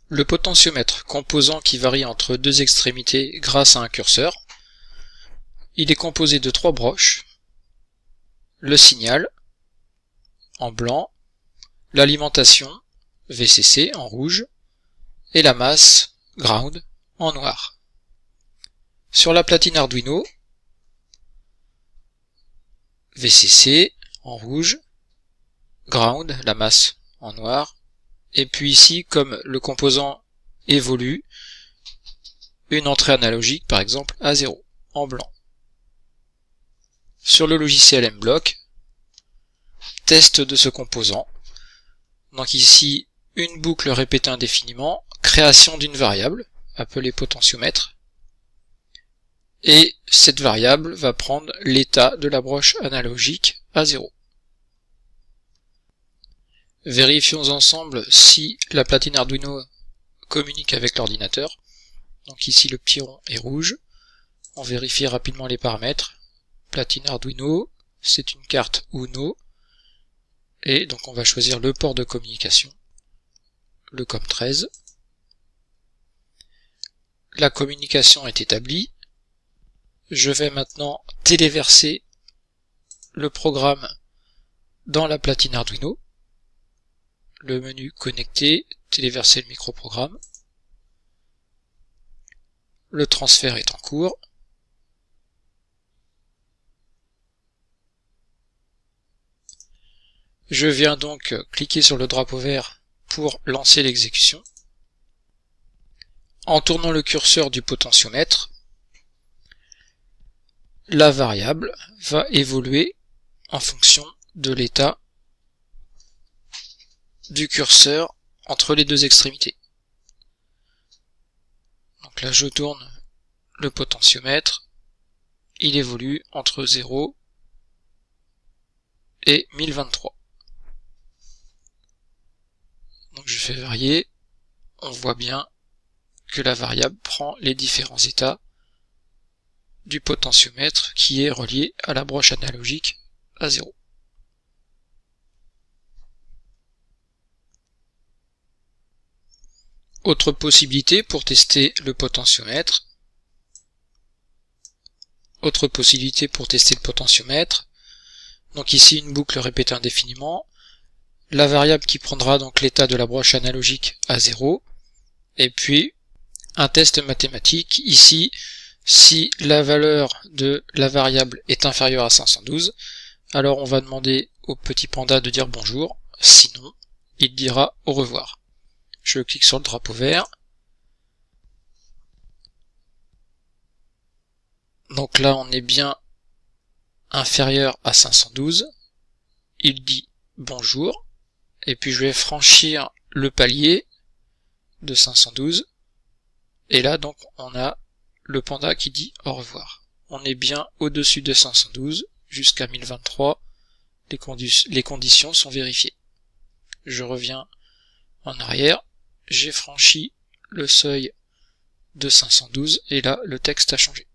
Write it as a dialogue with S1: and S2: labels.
S1: Le potentiomètre, composant qui varie entre deux extrémités grâce à un curseur. Il est composé de trois broches, le signal en blanc, l'alimentation VCC en rouge et la masse ground en noir. Sur la platine Arduino, VCC en rouge, ground, la masse en noir, et puis ici, comme le composant évolue, une entrée analogique par exemple à 0 en blanc. Sur le logiciel MBlock, test de ce composant. Donc ici, une boucle répétée indéfiniment, création d'une variable, appelée potentiomètre, et cette variable va prendre l'état de la broche analogique à 0. Vérifions ensemble si la platine Arduino communique avec l'ordinateur. Donc ici le petit rond est rouge. On vérifie rapidement les paramètres. Platine Arduino, c'est une carte Uno. Et donc on va choisir le port de communication, le COM13. La communication est établie. Je vais maintenant téléverser le programme dans la platine Arduino. Le menu connecter, téléverser le microprogramme. Le transfert est en cours. Je viens donc cliquer sur le drapeau vert pour lancer l'exécution. En tournant le curseur du potentiomètre, la variable va évoluer en fonction de l'état du curseur entre les deux extrémités. Donc là je tourne le potentiomètre, il évolue entre 0 et 1023. Donc je fais varier, on voit bien que la variable prend les différents états du potentiomètre qui est relié à la broche analogique à 0. Autre possibilité pour tester le potentiomètre. Donc ici une boucle répétée indéfiniment. La variable qui prendra donc l'état de la broche analogique à 0. Et puis un test mathématique. Ici, si la valeur de la variable est inférieure à 512, alors on va demander au petit panda de dire bonjour. Sinon, il dira au revoir. Je clique sur le drapeau vert. Donc là, on est bien inférieur à 512. Il dit bonjour. Et puis je vais franchir le palier de 512. Et là, donc, on a le panda qui dit au revoir. On est bien au-dessus de 512 jusqu'à 1023. Les conditions sont vérifiées. Je reviens en arrière. J'ai franchi le seuil de 512 et là le texte a changé.